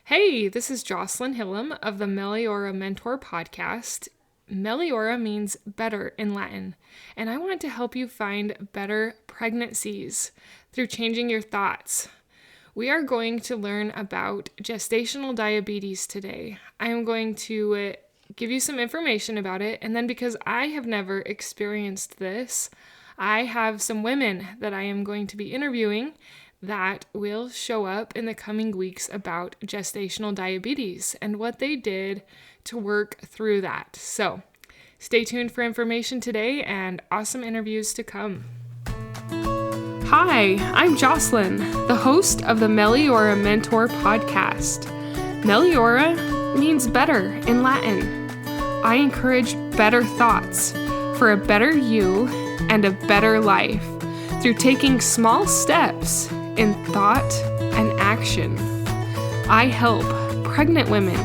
Hey, this is Jocelyn Hillam of the Meliora Mentor podcast. Meliora means better in Latin, and I want to help you find better pregnancies through changing your thoughts. We are going to learn about gestational diabetes today. I am going to give you some information about it, and then because I have never experienced this, I have some women that I am going to be interviewing that will show up in the coming weeks about gestational diabetes and what they did to work through that. So stay tuned for information today and awesome interviews to come. Hi, I'm Jocelyn, the host of the Meliora Mentor podcast. Meliora means better in Latin. I encourage better thoughts for a better you and a better life through taking small steps in thought and action. I help pregnant women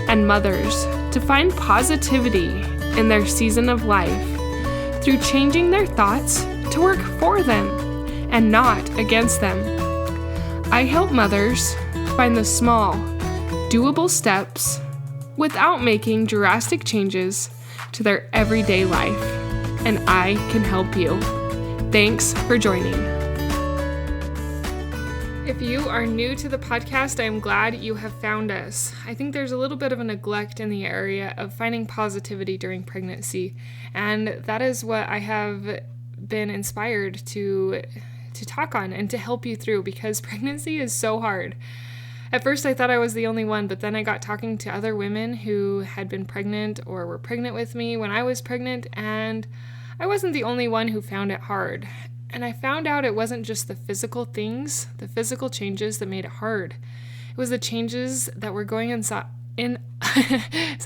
and mothers to find positivity in their season of life through changing their thoughts to work for them and not against them. I help mothers find the small, doable steps without making drastic changes to their everyday life, and I can help you. Thanks for joining. If you are new to the podcast, I am glad you have found us. I think there's a little bit of a neglect in the area of finding positivity during pregnancy, and that is what I have been inspired to talk on and to help you through, because pregnancy is so hard. At first I thought I was the only one, but then I got talking to other women who had been pregnant or were pregnant with me when I was pregnant, and I wasn't the only one who found it hard. And I found out it wasn't just the physical things, the physical changes that made it hard. It was the changes that were going inside, if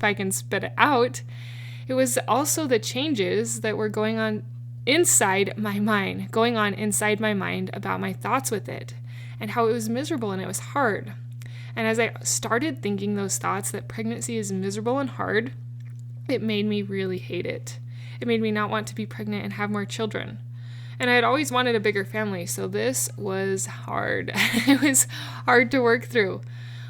I can spit it out, it was also the changes that were going on inside my mind about my thoughts with it and how it was miserable and it was hard. And as I started thinking those thoughts that pregnancy is miserable and hard, it made me really hate it. It made me not want to be pregnant and have more children. And I had always wanted a bigger family, so this was hard. It was hard to work through.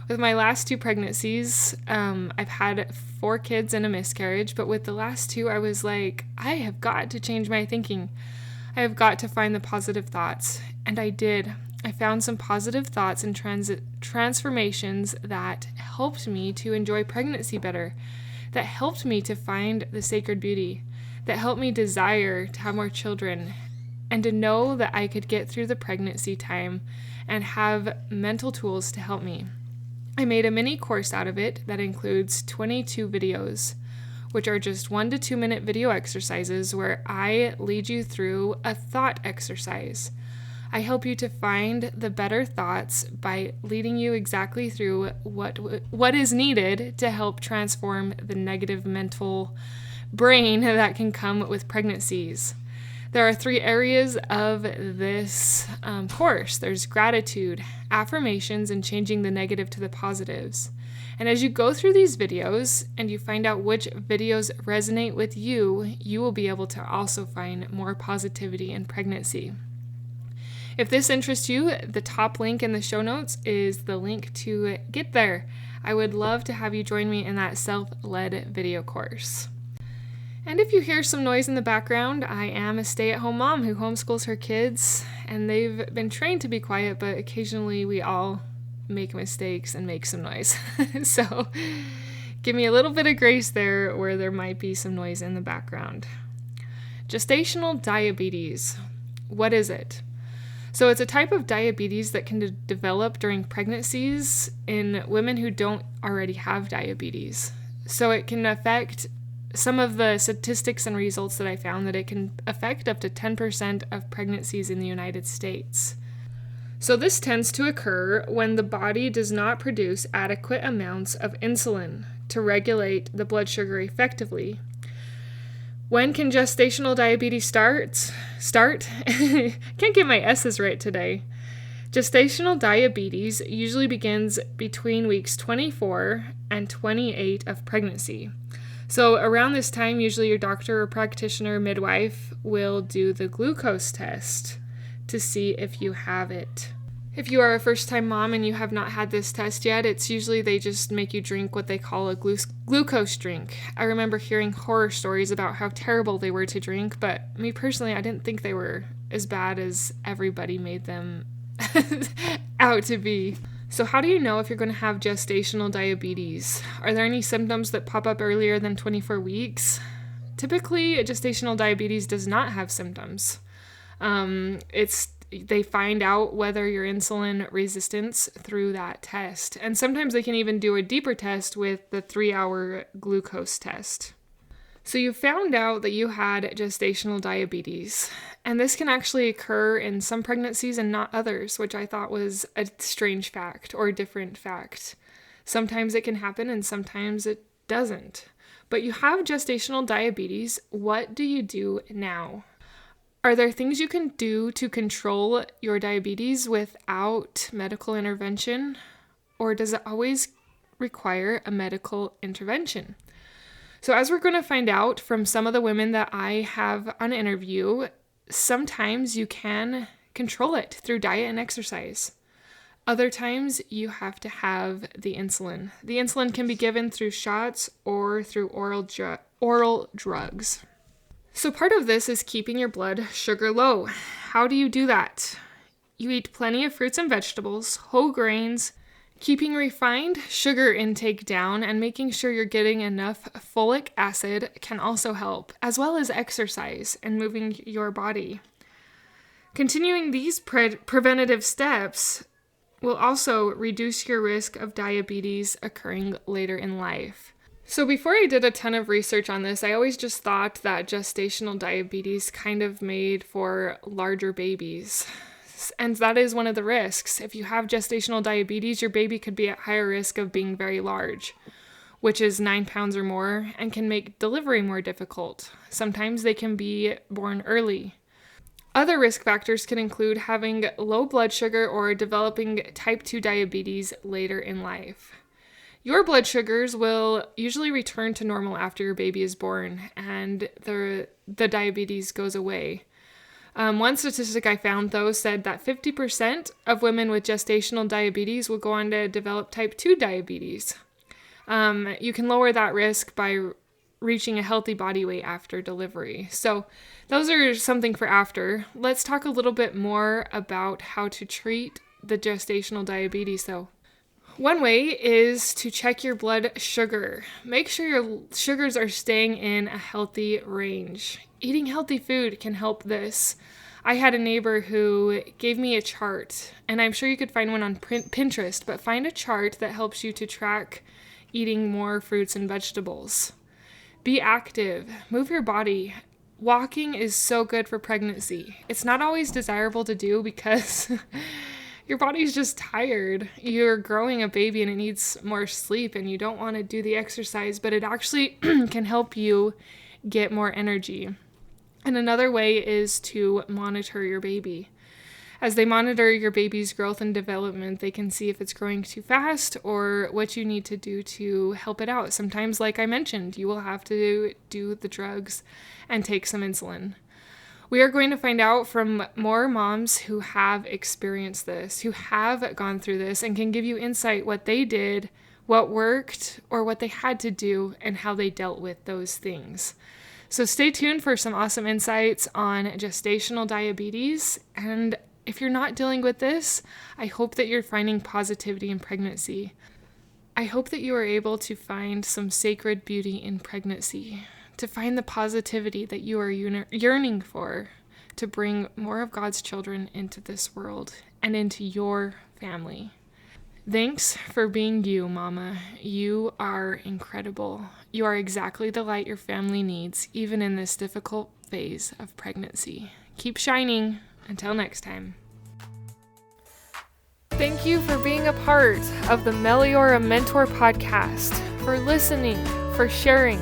With my last two pregnancies, I've had 4 kids and a miscarriage, but with the last 2, I was like, I have got to change my thinking. I have got to find the positive thoughts, and I did. I found some positive thoughts and transformations that helped me to enjoy pregnancy better, that helped me to find the sacred beauty, that helped me desire to have more children, and to know that I could get through the pregnancy time and have mental tools to help me. I made a mini course out of it that includes 22 videos, which are just 1 to 2 minute video exercises where I lead you through a thought exercise. I help you to find the better thoughts by leading you exactly through what is needed to help transform the negative mental brain that can come with pregnancies. There are 3 areas of this course. There's gratitude, affirmations, and changing the negative to the positives. And as you go through these videos and you find out which videos resonate with you, you will be able to also find more positivity in pregnancy. If this interests you, the top link in the show notes is the link to get there. I would love to have you join me in that self-led video course. And if you hear some noise in the background, I am a stay-at-home mom who homeschools her kids, and they've been trained to be quiet, but occasionally we all make mistakes and make some noise. So give me a little bit of grace there where there might be some noise in the background. Gestational diabetes. What is it? So it's a type of diabetes that can develop during pregnancies in women who don't already have diabetes. So it can affect some of the statistics and results that I found that it can affect up to 10% of pregnancies in the United States. So this tends to occur when the body does not produce adequate amounts of insulin to regulate the blood sugar effectively. When can gestational diabetes start? Can't get my S's right today. Gestational diabetes usually begins between weeks 24 and 28 of pregnancy. So around this time, usually your doctor or practitioner midwife will do the glucose test to see if you have it. If you are a first-time mom and you have not had this test yet, it's usually they just make you drink what they call a glucose drink. I remember hearing horror stories about how terrible they were to drink, but me personally, I didn't think they were as bad as everybody made them out to be. So how do you know if you're going to have gestational diabetes? Are there any symptoms that pop up earlier than 24 weeks? Typically, gestational diabetes does not have symptoms. They find out whether you're insulin resistance through that test. And sometimes they can even do a deeper test with the 3-hour glucose test. So you found out that you had gestational diabetes. And this can actually occur in some pregnancies and not others, which I thought was a strange fact or different fact. Sometimes it can happen and sometimes it doesn't. But you have gestational diabetes. What do you do now? Are there things you can do to control your diabetes without medical intervention? Or does it always require a medical intervention? So as we're going to find out from some of the women that I have on interview, sometimes you can control it through diet and exercise. Other times you have to have the insulin. The insulin can be given through shots or through oral drugs. So part of this is keeping your blood sugar low. How do you do that? You eat plenty of fruits and vegetables, whole grains, keeping refined sugar intake down and making sure you're getting enough folic acid can also help, as well as exercise and moving your body. Continuing these preventative steps will also reduce your risk of diabetes occurring later in life. So before I did a ton of research on this, I always just thought that gestational diabetes kind of made for larger babies. And that is one of the risks. If you have gestational diabetes, your baby could be at higher risk of being very large, which is 9 pounds or more, and can make delivery more difficult. Sometimes they can be born early. Other risk factors can include having low blood sugar or developing type 2 diabetes later in life. Your blood sugars will usually return to normal after your baby is born and the diabetes goes away. One statistic I found, though, said that 50% of women with gestational diabetes will go on to develop type 2 diabetes. You can lower that risk by reaching a healthy body weight after delivery. So those are something for after. Let's talk a little bit more about how to treat the gestational diabetes, though. One way is to check your blood sugar. Make sure your sugars are staying in a healthy range. Eating healthy food can help this. I had a neighbor who gave me a chart, and I'm sure you could find one on Pinterest, but find a chart that helps you to track eating more fruits and vegetables. Be active. Move your body. Walking is so good for pregnancy. It's not always desirable to do because your body's just tired. You're growing a baby and it needs more sleep and you don't want to do the exercise, but it actually can help you get more energy. And another way is to monitor your baby. As they monitor your baby's growth and development, they can see if it's growing too fast or what you need to do to help it out. Sometimes, like I mentioned, you will have to do the drugs and take some insulin. We are going to find out from more moms who have experienced this, who have gone through this, and can give you insight what they did, what worked, or what they had to do, and how they dealt with those things. So stay tuned for some awesome insights on gestational diabetes. And if you're not dealing with this, I hope that you're finding positivity in pregnancy. I hope that you are able to find some sacred beauty in pregnancy, to find the positivity that you are yearning for, to bring more of God's children into this world and into your family. Thanks for being you, Mama. You are incredible. You are exactly the light your family needs, even in this difficult phase of pregnancy. Keep shining. Until next time. Thank you for being a part of the Meliora Mentor podcast, for listening, for sharing,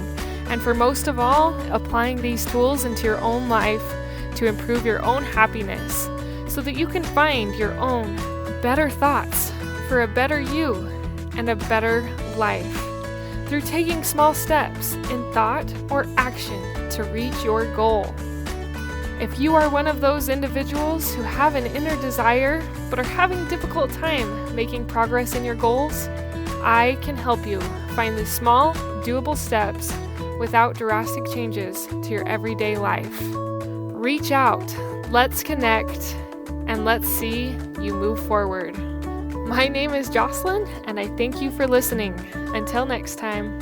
and for most of all, applying these tools into your own life to improve your own happiness so that you can find your own better thoughts for a better you and a better life through taking small steps in thought or action to reach your goal. If you are one of those individuals who have an inner desire but are having a difficult time making progress in your goals, I can help you find the small, doable steps without drastic changes to your everyday life. Reach out, let's connect, and let's see you move forward. My name is Jocelyn, and I thank you for listening. Until next time.